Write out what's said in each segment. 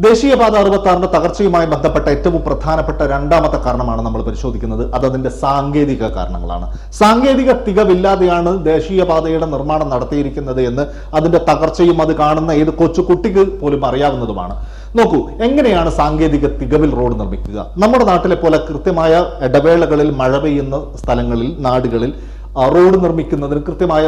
ദേശീയപാത 66 തകർച്ചയുമായി ബന്ധപ്പെട്ട ഏറ്റവും പ്രധാനപ്പെട്ട രണ്ടാമത്തെ കാരണമാണ് നമ്മൾ പരിശോധിക്കുന്നത്. അത് അതിന്റെ സാങ്കേതിക കാരണങ്ങളാണ്. സാങ്കേതിക തികവില്ലാതെയാണ് ദേശീയപാതയുടെ നിർമ്മാണം നടത്തിയിരിക്കുന്നത് എന്ന് അതിന്റെ തകർച്ചയും അത് കാണുന്ന ഏത് കൊച്ചുകുട്ടിക്ക് പോലും അറിയാവുന്നതുമാണ്. നോക്കൂ, എങ്ങനെയാണ് സാങ്കേതിക തികവിൽ റോഡ് നിർമ്മിക്കുക? നമ്മുടെ നാട്ടിലെ പോലെ കൃത്യമായ ഇടവേളകളിൽ മഴ പെയ്യുന്ന സ്ഥലങ്ങളിൽ, നാടുകളിൽ റോഡ് നിർമ്മിക്കുന്നതിന് കൃത്യമായ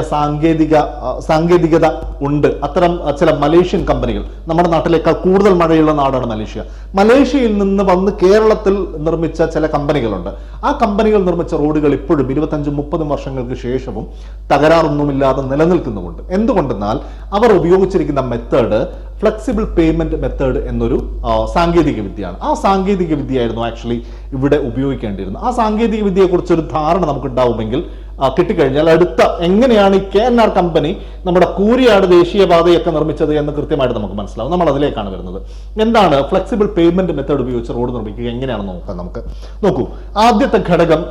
സാങ്കേതികത ഉണ്ട്. അത്തരം ചില മലേഷ്യൻ കമ്പനികൾ, നമ്മുടെ നാട്ടിലേക്കാൾ കൂടുതൽ മഴയുള്ള നാടാണ് മലേഷ്യ. മലേഷ്യയിൽ നിന്ന് വന്ന് കേരളത്തിൽ നിർമ്മിച്ച ചില കമ്പനികളുണ്ട്. ആ കമ്പനികൾ നിർമ്മിച്ച റോഡുകൾ ഇപ്പോഴും 25-30 വർഷങ്ങൾക്ക് ശേഷവും തകരാറൊന്നുമില്ലാതെ നിലനിൽക്കുന്നുമുണ്ട്. എന്തുകൊണ്ടെന്നാൽ അവർ ഉപയോഗിച്ചിരിക്കുന്ന മെത്തേഡ് ഫ്ലെക്സിബിൾ പേയ്മെന്റ് മെത്തേഡ് എന്നൊരു സാങ്കേതിക വിദ്യയാണ്. ആ സാങ്കേതിക വിദ്യയായിരുന്നു ആക്ച്വലി ഇവിടെ ഉപയോഗിക്കേണ്ടിയിരുന്നത്. ആ സാങ്കേതിക വിദ്യയെക്കുറിച്ചൊരു ധാരണ നമുക്ക് ഉണ്ടാവുമെങ്കിൽ കിട്ടിക്കഴിഞ്ഞാൽ അടുത്ത എങ്ങനെയാണ് ഈ KNR കമ്പനി നമ്മുടെ കൂരിയാട് ദേശീയപാതയൊക്കെ നിർമ്മിച്ചത് എന്ന് കൃത്യമായിട്ട് നമുക്ക് മനസ്സിലാവും. നമ്മൾ അതിലേക്കാണ് വരുന്നത്. എന്താണ് ഫ്ലെക്സിബിൾ പേയ്മെന്റ് മെത്തേഡ് ഉപയോഗിച്ച് റോഡ് നിർമ്മിക്കുക, എങ്ങനെയാണെന്ന് നോക്കാം. നമുക്ക് നോക്കൂ, ആദ്യത്തെ ഘടകം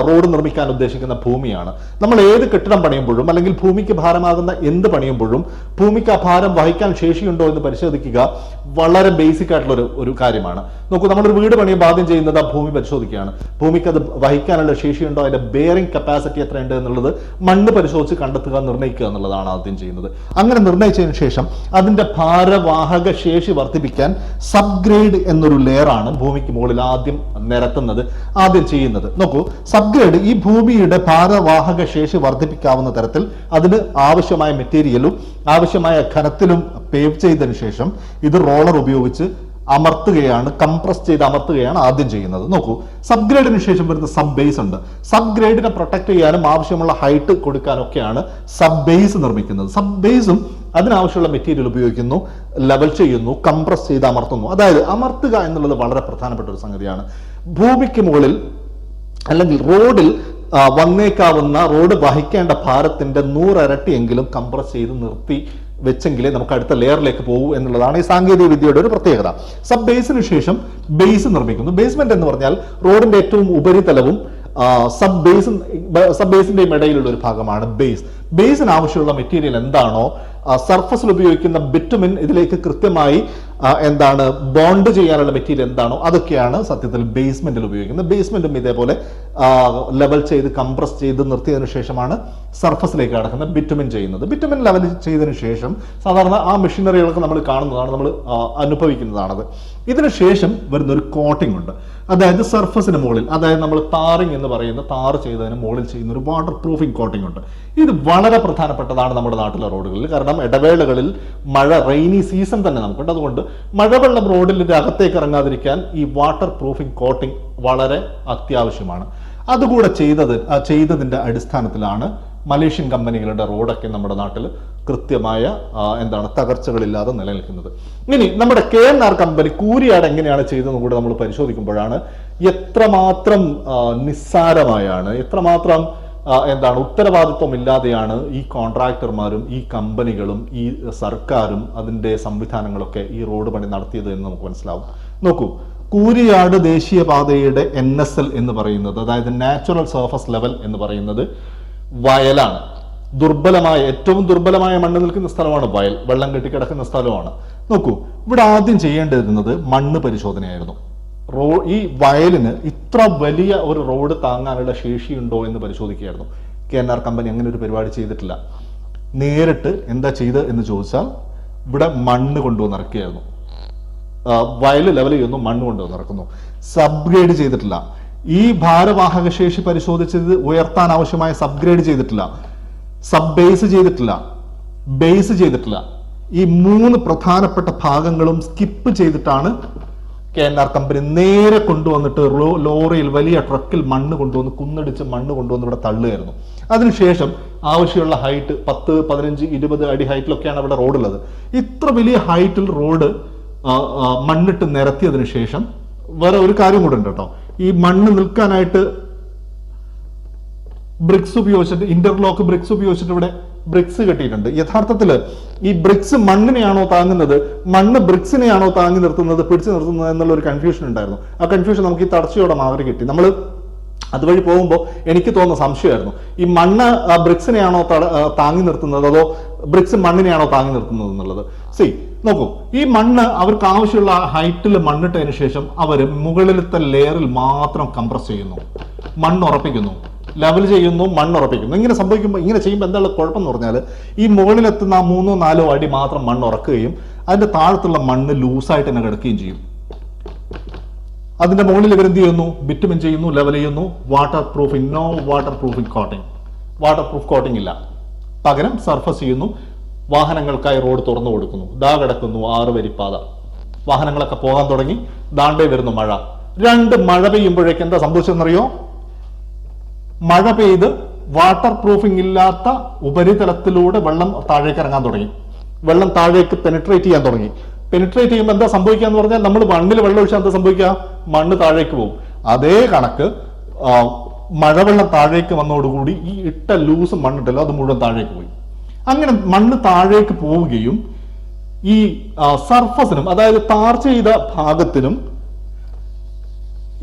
റോഡ് നിർമ്മിക്കാൻ ഉദ്ദേശിക്കുന്ന ഭൂമിയാണ്. നമ്മൾ ഏത് കെട്ടിടം പണിയുമ്പോഴും അല്ലെങ്കിൽ ഭൂമിക്ക് ഭാരമാകുന്ന എന്ത് പണിയുമ്പോഴും ഭൂമിക്ക് ആ ഭാരം വഹിക്കാൻ ശേഷിയുണ്ടോ എന്ന് പരിശോധിക്കുക വളരെ ബേസിക് ആയിട്ടുള്ള ഒരു കാര്യമാണ്. നോക്കൂ, നമ്മളൊരു വീട് പണിയുമ്പോൾ ആദ്യം ചെയ്യുന്നത് ആ ഭൂമി പരിശോധിക്കുകയാണ്. ഭൂമിക്ക് അത് വഹിക്കാനുള്ള ശേഷിയുണ്ടോ, അതിന്റെ ബെയറിംഗ് കപ്പാസിറ്റി എത്രയുണ്ട് എന്നുള്ളത് മണ്ണ് പരിശോധിച്ച് കണ്ടെത്തുക, നിർണ്ണയിക്കുക എന്നുള്ളതാണ് ആദ്യം ചെയ്യുന്നത്. അങ്ങനെ നിർണ്ണയിച്ചതിന് ശേഷം അതിന്റെ ഭാരവാഹക ശേഷി വർദ്ധിപ്പിക്കാൻ സബ്ഗ്രേഡ് എന്നൊരു ലെയറാണ് ഭൂമിക്ക് മുകളിൽ ആദ്യം നിരത്തുന്നത്, ആദ്യം ചെയ്യുന്നത്. നോക്കൂ, സബ്ഗ്രേഡ് ഈ ഭൂമിയുടെ ഭാരവാഹക ശേഷി വർദ്ധിപ്പിക്കാവുന്ന തരത്തിൽ അതിന് ആവശ്യമായ മെറ്റീരിയലും ആവശ്യമായ ഘനത്തിലും പേവ് ചെയ്തതിനു ശേഷം ഇത് റോളർ ഉപയോഗിച്ച് അമർത്തുകയാണ്, കംപ്രസ് ചെയ്ത് അമർത്തുകയാണ് ആദ്യം ചെയ്യുന്നത്. നോക്കൂ, സബ്ഗ്രേഡിന് ശേഷം വരുന്ന സബ് ബേസ് ഉണ്ട്. സബ്ഗ്രേഡിനെ പ്രൊട്ടക്ട് ചെയ്യാനും ആവശ്യമുള്ള ഹൈറ്റ് കൊടുക്കാനൊക്കെയാണ് സബ് ബേസ് നിർമ്മിക്കുന്നത്. സബ് ബേസും അതിനാവശ്യമുള്ള മെറ്റീരിയൽ ഉപയോഗിക്കുന്നു, ലെവൽ ചെയ്യുന്നു, കംപ്രസ് ചെയ്ത് അമർത്തുന്നു. അതായത് അമർത്തുക എന്നുള്ളത് വളരെ പ്രധാനപ്പെട്ട ഒരു സംഗതിയാണ്. ഭൂമിക്ക് മുകളിൽ അല്ലെങ്കിൽ റോഡിൽ വന്നേക്കാവുന്ന റോഡ് വഹിക്കേണ്ട ഭാരത്തിന്റെ 100 ഇരട്ടിയെങ്കിലും കംപ്രസ് ചെയ്ത് നിർത്തി വെച്ചെങ്കിലേ നമുക്ക് അടുത്ത ലെയറിലേക്ക് പോകൂ എന്നുള്ളതാണ് ഈ സാങ്കേതിക വിദ്യയുടെ ഒരു പ്രത്യേകത. സബ് ബേസിന് ശേഷം ബേസ് നിർമ്മിക്കുന്നു. ബേസ്മെന്റ് എന്ന് പറഞ്ഞാൽ റോഡിന്റെ ഏറ്റവും ഉപരിതലവും സബ് ബേസിന്റെയും ഇടയിലുള്ള ഒരു ഭാഗമാണ് ബേസ്. ബേസിന് ആവശ്യമുള്ള മെറ്റീരിയൽ എന്താണോ, സർഫസിൽ ഉപയോഗിക്കുന്ന ബിറ്റുമിൻ ഇതിലേക്ക് കൃത്യമായി ബോണ്ട് ചെയ്യാനുള്ള മെറ്റീരിയൽ എന്താണോ അതൊക്കെയാണ് സത്യത്തിൽ ബേസ്മെന്റിൽ ഉപയോഗിക്കുന്നത്. ബേസ്മെന്റും ഇതേപോലെ ലെവൽ ചെയ്ത് കംപ്രസ് ചെയ്ത് നിർത്തിയതിനു ശേഷമാണ് സർഫസിലേക്ക് കടക്കുന്നത് ബിറ്റുമിൻ ചെയ്യുന്നത്. ബിറ്റുമിൻ ലെവൽ ചെയ്തതിനു ശേഷം സാധാരണ ആ മെഷീനറികളൊക്കെ നമ്മൾ കാണുന്നതാണ്, നമ്മൾ അനുഭവിക്കുന്നതാണത്. ഇതിനു ശേഷം വരുന്ന ഒരു കോട്ടിംഗ് ഉണ്ട്. അതായത് സർഫസിന് മുകളിൽ, അതായത് നമ്മൾ ടാറിംഗ് എന്ന് പറയുന്ന ടാർ ചെയ്തതിന് മുകളിൽ ചെയ്യുന്ന ഒരു വാട്ടർ പ്രൂഫിംഗ് കോട്ടിംഗ് ഉണ്ട്. ഇത് വളരെ പ്രധാനപ്പെട്ടതാണ് നമ്മുടെ നാട്ടിലെ റോഡുകളിൽ. കാരണം ഇടവേളകളിൽ മഴ, റെയിനി സീസൺ തന്നെ നമുക്കുണ്ട്. അതുകൊണ്ട് മഴവെള്ളം റോഡിന്റെ അകത്തേക്ക് ഇറങ്ങാതിരിക്കാൻ ഈ വാട്ടർ പ്രൂഫിംഗ് കോട്ടിംഗ് വളരെ അത്യാവശ്യമാണ്. അതുകൂടെ ചെയ്തതിന്റെ അടിസ്ഥാനത്തിലാണ് മലേഷ്യൻ കമ്പനികളുടെ റോഡൊക്കെ നമ്മുടെ നാട്ടിൽ കൃത്യമായ തകർച്ചകളില്ലാതെ നിലനിൽക്കുന്നത്. ഇനി നമ്മുടെ KNR കമ്പനി കൂരിയാട് എങ്ങനെയാണ് ചെയ്തതെന്ന് കൂടെ നമ്മൾ പരിശോധിക്കുമ്പോഴാണ് എത്രമാത്രം നിസ്സാരമായാണ്, എത്രമാത്രം ഉത്തരവാദിത്വം ഇല്ലാതെയാണ് ഈ കോൺട്രാക്ടർമാരും ഈ കമ്പനികളും ഈ സർക്കാരും അതിന്റെ സംവിധാനങ്ങളൊക്കെ ഈ റോഡ് പണി നടത്തിയത് എന്ന് നമുക്ക് മനസ്സിലാവും. നോക്കൂ, കൂരിയാട് ദേശീയപാതയുടെ NSL എന്ന് പറയുന്നത്, അതായത് നാച്ചുറൽ സർഫസ് ലെവൽ എന്ന് പറയുന്നത് വയലാണ്. ഏറ്റവും ദുർബലമായ മണ്ണ് നിൽക്കുന്ന സ്ഥലമാണ് വയൽ, വെള്ളം കെട്ടിക്കിടക്കുന്ന സ്ഥലമാണ്. നോക്കൂ, ഇവിടെ ആദ്യം ചെയ്യേണ്ടിയിരുന്നത് മണ്ണ് പരിശോധനയായിരുന്നു. ഈ വയലിന് ഇത്ര വലിയ ഒരു റോഡ് താങ്ങാനുള്ള ശേഷിയുണ്ടോ എന്ന് പരിശോധിക്കുകയായിരുന്നു. KNR കമ്പനി അങ്ങനെ ഒരു പരിപാടി ചെയ്തിട്ടില്ല. നേരിട്ട് എന്താ ചെയ്ത് എന്ന് ചോദിച്ചാൽ ഇവിടെ മണ്ണ് കൊണ്ടുവന്ന് ഇറക്കുകയായിരുന്നു. വയൽ ലെവൽ ചെയ്യുന്നു, മണ്ണ് കൊണ്ടുവന്ന് ഇറക്കുന്നു. സബ്ഗ്രേഡ് ചെയ്തിട്ടില്ല. ഈ ഭാരവാഹക ശേഷി പരിശോധിച്ചത് ഉയർത്താൻ ആവശ്യമായ സബ്ഗ്രേഡ് ചെയ്തിട്ടില്ല, സബ് ബേസ് ചെയ്തിട്ടില്ല, ബേസ് ചെയ്തിട്ടില്ല. ഈ 3 പ്രധാനപ്പെട്ട ഭാഗങ്ങളും സ്കിപ്പ് ചെയ്തിട്ടാണ് KNR കമ്പനി നേരെ കൊണ്ടുവന്നിട്ട് ലോറിയിൽ, വലിയ ട്രക്കിൽ മണ്ണ് കൊണ്ടുവന്ന്, കുന്നടിച്ച് മണ്ണ് കൊണ്ടുവന്ന് ഇവിടെ തള്ളുകയായിരുന്നു. അതിനുശേഷം ആവശ്യമുള്ള ഹൈറ്റ് 10, 15, 20 അടി ഹൈറ്റിലൊക്കെയാണ് അവിടെ റോഡുള്ളത്. ഇത്ര വലിയ ഹൈറ്റിൽ റോഡ് മണ്ണിട്ട് നിരത്തിയതിനു ശേഷം വേറെ ഒരു കാര്യം കൂടെ ഉണ്ട് കേട്ടോ. ഈ മണ്ണ് നിൽക്കാനായിട്ട് ബ്രിക്സ് ഉപയോഗിച്ചിട്ട്, ഇന്റർലോക്ക് ബ്രിക്സ് ഉപയോഗിച്ചിട്ട് ഇവിടെ ബ്രിക്സ് കെട്ടിയിട്ടുണ്ട്. യഥാർത്ഥത്തിൽ ഈ ബ്രിക്സ് മണ്ണിനെയാണോ താങ്ങുന്നത്, മണ്ണ് ബ്രിക്സിനെയാണോ താങ്ങി നിർത്തുന്നത്, പിടിച്ചു നിർത്തുന്നത് എന്നുള്ള ഒരു കൺഫ്യൂഷൻ ഉണ്ടായിരുന്നു. ആ കൺഫ്യൂഷൻ നമുക്ക് ഈ തടസ്സയോടെ മാറി കിട്ടി. നമ്മൾ അതുവഴി പോകുമ്പോൾ എനിക്ക് തോന്നുന്ന സംശയമായിരുന്നു, ഈ മണ്ണ് ബ്രിക്സിനെയാണോ താങ്ങി നിർത്തുന്നത് അതോ ബ്രിക്സ് മണ്ണിനെയാണോ താങ്ങി നിർത്തുന്നത് എന്നുള്ളത്. നോക്കൂ, ഈ മണ്ണ് അവർക്ക് ആവശ്യമുള്ള ഹൈറ്റിൽ മണ്ണിട്ടതിന് ശേഷം അവർ മുകളിലത്തെ ലെയറിൽ മാത്രം കംപ്രസ് ചെയ്യുന്നു, മണ്ണ് ഉറപ്പിക്കുന്നു, ലെവൽ ചെയ്യുന്നു, മണ്ണ് ഉറപ്പിക്കുന്നു. ഇങ്ങനെ സംഭവിക്കുമ്പോൾ, ഇങ്ങനെ ചെയ്യുമ്പോൾ എന്താണ് കുഴപ്പം എന്ന് പറഞ്ഞാൽ, ഈ മുകളിലെത്തുന്ന 3-4 അടി മാത്രം മണ്ണ് ഉറക്കുകയും അതിന്റെ താഴത്തുള്ള മണ്ണ് ലൂസായിട്ട് തന്നെ കിടക്കുകയും ചെയ്യും. അതിന്റെ മുകളിൽ ഇവരെന്ത് ചെയ്യുന്നു? ബിറ്റുമിൻ ചെയ്യുന്നു, ലെവൽ ചെയ്യുന്നു. Waterproofing, no waterproofing coating, waterproof coating ഇല്ല, പകരം സർഫസ് ചെയ്യുന്നു. വാഹനങ്ങൾക്കായി റോഡ് തുറന്നു കൊടുക്കുന്നു. ദാ കിടക്കുന്നു 6 വരിപ്പാത, വാഹനങ്ങളൊക്കെ പോകാൻ തുടങ്ങി. ദാണ്ടേ വരുന്നു മഴ. 2 മഴ പെയ്യുമ്പോഴേക്ക് എന്താ സംഭവിച്ചെന്നറിയോ? മഴ പെയ്ത് വാട്ടർ പ്രൂഫിംഗ് ഇല്ലാത്ത ഉപരിതലത്തിലൂടെ വെള്ളം താഴേക്ക് ഇറങ്ങാൻ തുടങ്ങി, വെള്ളം താഴേക്ക് പെനിട്രേറ്റ് ചെയ്യാൻ തുടങ്ങി. പെനിട്രേറ്റ് ചെയ്യുമ്പോൾ എന്താ സംഭവിക്കുക എന്ന് പറഞ്ഞാൽ, നമ്മൾ മണ്ണിൽ വെള്ളം ഒഴിച്ചാൽ എന്താ സംഭവിക്കുക? മണ്ണ് താഴേക്ക് പോകും. അതേ കണക്ക് മഴവെള്ളം താഴേക്ക് വന്നതോടുകൂടി ഈ ഇട്ട ലൂസ് മണ്ണിട്ടല്ലോ അത് മുഴുവൻ താഴേക്ക് പോയി. അങ്ങനെ മണ്ണ് താഴേക്ക് പോവുകയും ഈ സർഫസിനും, അതായത് ടാർ ചെയ്ത ഭാഗത്തിനും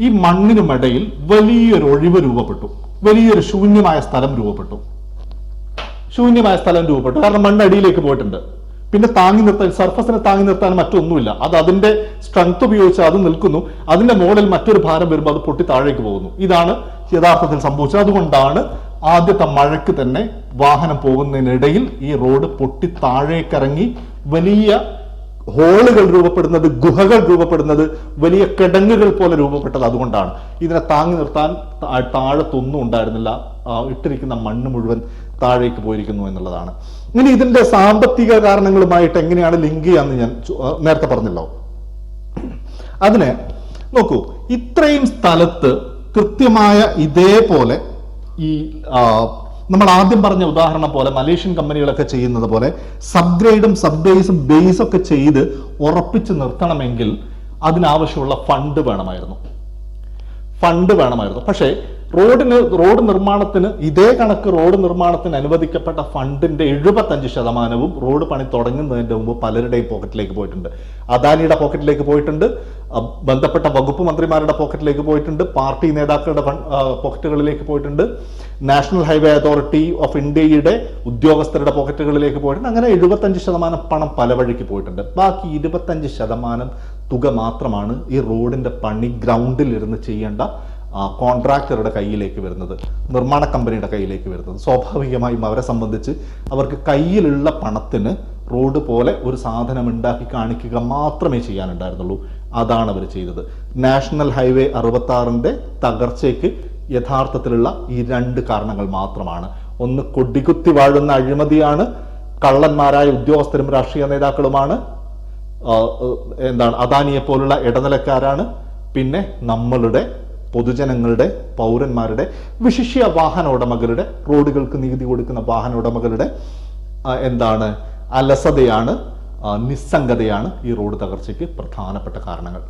ഈ മണ്ണിനുമിടയിൽ വലിയൊരു ഒഴിവ് രൂപപ്പെട്ടു, വലിയൊരു ശൂന്യമായ സ്ഥലം രൂപപ്പെട്ടു. കാരണം മണ്ണ് അടിയിലേക്ക് പോയിട്ടുണ്ട്. പിന്നെ താങ്ങി നിർത്താൻ, സർഫസിനെ താങ്ങി നിർത്താൻ മറ്റൊന്നുമില്ല. അത് അതിന്റെ സ്ട്രെങ്ത് ഉപയോഗിച്ച് അത് നിൽക്കുന്നു. അതിന്റെ മുകളിൽ മറ്റൊരു ഭാരം വരുമ്പോൾ അത് പൊട്ടി താഴേക്ക് പോകുന്നു. ഇതാണ് യഥാർത്ഥത്തിൽ സംഭവിച്ചത്. അതുകൊണ്ടാണ് ആദ്യത്തെ മഴയ്ക്ക് തന്നെ വാഹനം പോകുന്നതിനിടയിൽ ഈ റോഡ് പൊട്ടി താഴേക്കിറങ്ങി വലിയ ഹോളുകൾ രൂപപ്പെടുന്നത്, ഗുഹകൾ രൂപപ്പെടുന്നത്, വലിയ കിടങ്ങുകൾ പോലെ രൂപപ്പെട്ടത്. അതുകൊണ്ടാണ് ഇതിനെ താങ്ങി നിർത്താൻ താഴത്തൊന്നും ഉണ്ടായിരുന്നില്ല. ഇട്ടിരിക്കുന്ന മണ്ണ് മുഴുവൻ താഴേക്ക് പോയിരിക്കുന്നു എന്നുള്ളതാണ്. ഇനി ഇതിന്റെ സാമ്പത്തിക കാരണങ്ങളുമായിട്ട് എങ്ങനെയാണ് ലിങ്ക് ചെയ്യാന്ന് ഞാൻ നേരത്തെ പറഞ്ഞല്ലോ. അതിനെ നോക്കൂ, ഇത്രയും സ്ഥലത്ത് കൃത്യമായ ഇതേപോലെ ഈ നമ്മൾ ആദ്യം പറഞ്ഞ ഉദാഹരണം പോലെ മലേഷ്യൻ കമ്പനികളൊക്കെ ചെയ്യുന്നത് പോലെ സബ്ഗ്രേഡും സബ്ബേസും ബേസും ഒക്കെ ചെയ്ത് ഉറപ്പിച്ച് നിർത്തണമെങ്കിൽ അതിനാവശ്യമുള്ള ഫണ്ട് വേണമായിരുന്നു. പക്ഷേ റോഡ് നിർമ്മാണത്തിന്, ഇതേ കണക്ക് റോഡ് നിർമ്മാണത്തിന് അനുവദിക്കപ്പെട്ട ഫണ്ടിന്റെ 75% റോഡ് പണി തുടങ്ങുന്നതിന്റെ മുമ്പ് പലരുടെയും പോക്കറ്റിലേക്ക് പോയിട്ടുണ്ട്. അദാനിയുടെ പോക്കറ്റിലേക്ക് പോയിട്ടുണ്ട്, ബന്ധപ്പെട്ട വകുപ്പ് മന്ത്രിമാരുടെ പോക്കറ്റിലേക്ക് പോയിട്ടുണ്ട്, പാർട്ടി നേതാക്കളുടെ പോക്കറ്റുകളിലേക്ക് പോയിട്ടുണ്ട്, നാഷണൽ ഹൈവേ അതോറിറ്റി ഓഫ് ഇന്ത്യയുടെ ഉദ്യോഗസ്ഥരുടെ പോക്കറ്റുകളിലേക്ക് പോയിട്ടുണ്ട്. അങ്ങനെ 75% പണം പല വഴിക്ക് പോയിട്ടുണ്ട്. ബാക്കി 25% തുക മാത്രമാണ് ഈ റോഡിന്റെ പണി ഗ്രൗണ്ടിൽ ഇരുന്ന് ചെയ്യേണ്ട കോൺട്രാക്ടറുടെ കയ്യിലേക്ക് വരുന്നത്, നിർമ്മാണ കമ്പനിയുടെ കയ്യിലേക്ക് വരുന്നത്. സ്വാഭാവികമായും അവരെ സംബന്ധിച്ച് അവർക്ക് കയ്യിലുള്ള പണത്തിന് റോഡ് പോലെ ഒരു സാധനം ഉണ്ടാക്കി കാണിക്കുക മാത്രമേ ചെയ്യാനുണ്ടായിരുന്നുള്ളൂ. അതാണ് അവർ ചെയ്തത്. നാഷണൽ ഹൈവേ 66ന്റെ തകർച്ചയ്ക്ക് യഥാർത്ഥത്തിലുള്ള ഈ 2 കാരണങ്ങൾ മാത്രമാണ്. ഒന്ന്, കൊടികുത്തി വാഴുന്ന അഴിമതിയാണ്, കള്ളന്മാരായ ഉദ്യോഗസ്ഥരും രാഷ്ട്രീയ നേതാക്കളുമാണ്, അദാനിയെ പോലുള്ള ഇടനിലക്കാരാണ്. പിന്നെ നമ്മളുടെ പൊതുജനങ്ങളുടെ, പൗരന്മാരുടെ, വിശിഷ്യ വാഹന ഉടമകളുടെ, റോഡുകൾക്ക് നികുതി കൊടുക്കുന്ന വാഹന ഉടമകളുടെ അലസതയാണ്, നിസ്സംഗതയാണ് ഈ റോഡ് തകർച്ചയ്ക്ക് പ്രധാനപ്പെട്ട കാരണങ്ങൾ.